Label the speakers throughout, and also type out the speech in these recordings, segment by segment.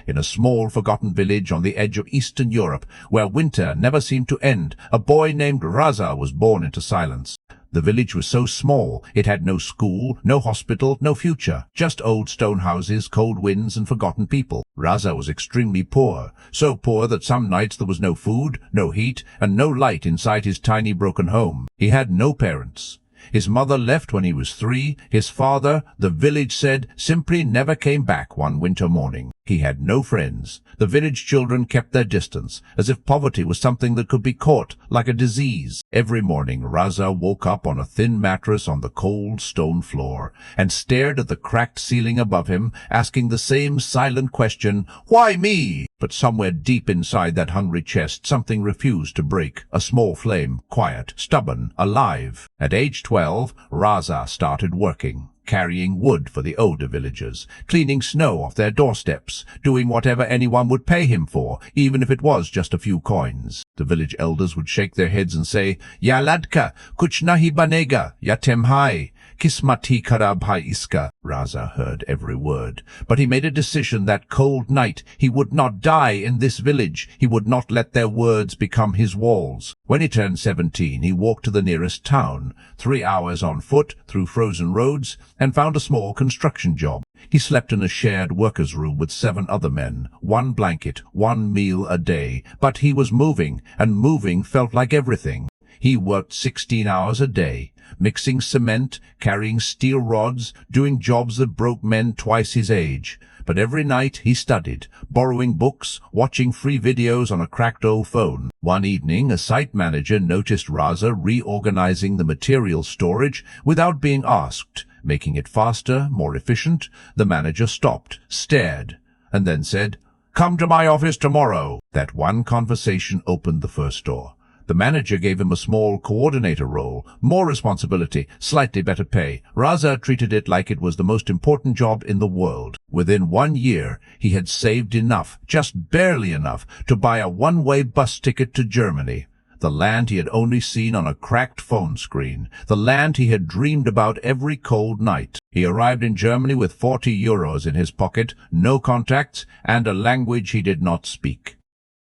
Speaker 1: In a small, forgotten village on the edge of Eastern Europe, where winter never seemed to end, a boy named Raza was born into silence. The village was so small, it had no school, no hospital, no future, just old stone houses, cold winds, and forgotten people. Raza was extremely poor, so poor that some nights there was no food, no heat, and no light inside his tiny broken home. He had no parents. His mother left when he was 3. His father, the village said, simply never came back one winter morning. He had no friends. The village children kept their distance, as if poverty was something that could be caught, like a disease. Every morning Raza woke up on a thin mattress on the cold stone floor, and stared at the cracked ceiling above him, asking the same silent question, "Why me?" But somewhere deep inside that hungry chest something refused to break, a small flame, quiet, stubborn, alive. At age 12, Raza started working, carrying wood for the older villagers, cleaning snow off their doorsteps, doing whatever anyone would pay him for, even if it was just a few coins. The village elders would shake their heads and say, "Ya ladka, kuch nahi banega, ya temhai, kismati karab hai iska." Raza heard every word, but he made a decision that cold night. He would not die in this village. He would not let their words become his walls. When he turned 17, he walked to the nearest town, 3 hours on foot through frozen roads, and found a small construction job. He slept in a shared workers' room with 7 other men, 1 blanket, 1 meal a day, but he was moving, and moving felt like everything. He worked 16 hours a day, mixing cement, carrying steel rods, doing jobs that broke men twice his age. But every night he studied, borrowing books, watching free videos on a cracked old phone. One evening, a site manager noticed Raza reorganizing the material storage without being asked, making it faster, more efficient. The manager stopped, stared, and then said, "Come to my office tomorrow." That one conversation opened the first door. The manager gave him a small coordinator role, more responsibility, slightly better pay. Raza treated it like it was the most important job in the world. Within 1 year, he had saved enough, just barely enough, to buy a one-way bus ticket to Germany. The land he had only seen on a cracked phone screen, the land he had dreamed about every cold night. He arrived in Germany with 40 euros in his pocket, no contacts, and a language he did not speak.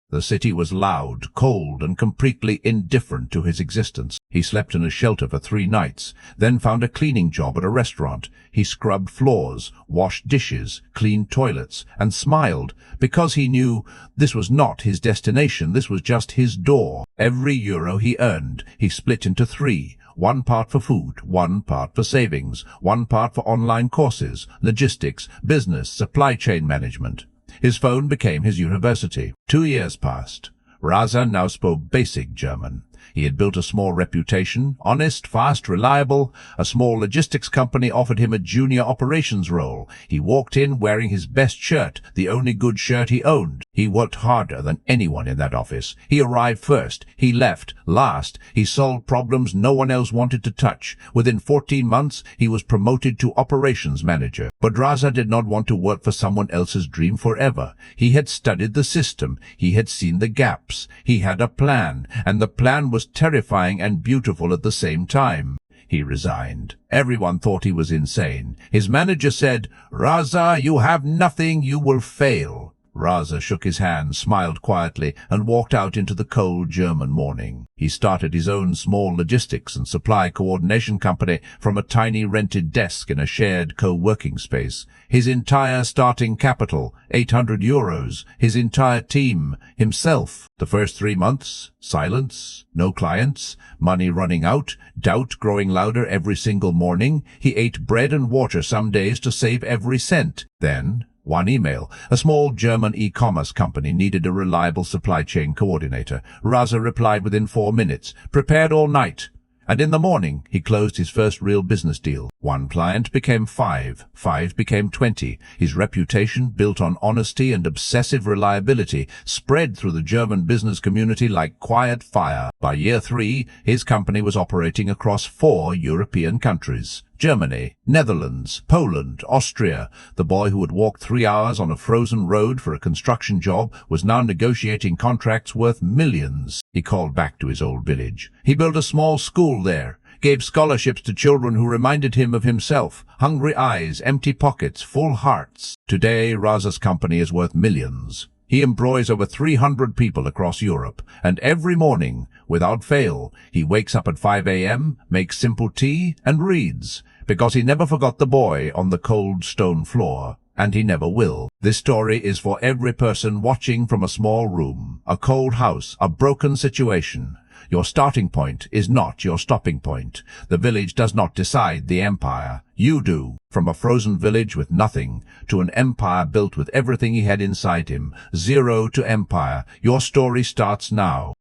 Speaker 1: The city was loud, cold, and completely indifferent to his existence. He slept in a shelter for 3 nights, then found a cleaning job at a restaurant. He scrubbed floors, washed dishes, cleaned toilets, and smiled, because he knew this was not his destination, this was just his door. Every euro he earned, he split into 3. 1 part for food, 1 part for savings, 1 part for online courses, logistics, business, supply chain management. His phone became his university. 2 years passed. Raza now spoke basic German. He had built a small reputation, honest, fast, reliable. A small logistics company offered him a junior operations role. He walked in wearing his best shirt, the only good shirt he owned. He worked harder than anyone in that office. He arrived first. He left last. He solved problems no one else wanted to touch. Within 14 months, he was promoted to operations manager. But Raza did not want to work for someone else's dream forever. He had studied the system. He had seen the gaps. He had a plan, and the plan was terrifying and beautiful at the same time. He resigned. Everyone thought he was insane. His manager said, "Raza, you have nothing, you will fail." Raza shook his hand, smiled quietly, and walked out into the cold German morning. He started his own small logistics and supply coordination company from a tiny rented desk in a shared co-working space. His entire starting capital, 800 euros. His entire team, himself. The first 3 months, silence, no clients, money running out, doubt growing louder every single morning. He ate bread and water some days to save every cent. Then, one email. A small German e-commerce company needed a reliable supply chain coordinator. Raza replied within 4 minutes, prepared all night. And in the morning, he closed his first real business deal. 1 client became 5. 5 became 20. His reputation, built on honesty and obsessive reliability, spread through the German business community like quiet fire. By year 3, his company was operating across 4 European countries. Germany, Netherlands, Poland, Austria. The boy who had walked 3 hours on a frozen road for a construction job was now negotiating contracts worth millions. He called back to his old village. He built a small school there. gave scholarships to children who reminded him of himself, hungry eyes, empty pockets, full hearts. Today, Raza's company is worth millions. He employs over 300 people across Europe, and every morning, without fail, he wakes up at 5 a.m., makes simple tea, and reads, because he never forgot the boy on the cold stone floor, and he never will. This story is for every person watching from a small room, a cold house, a broken situation. Your starting point is not your stopping point. The village does not decide the empire. You do. From a frozen village with nothing to an empire built with everything he had inside him. Zero to empire. Your story starts now.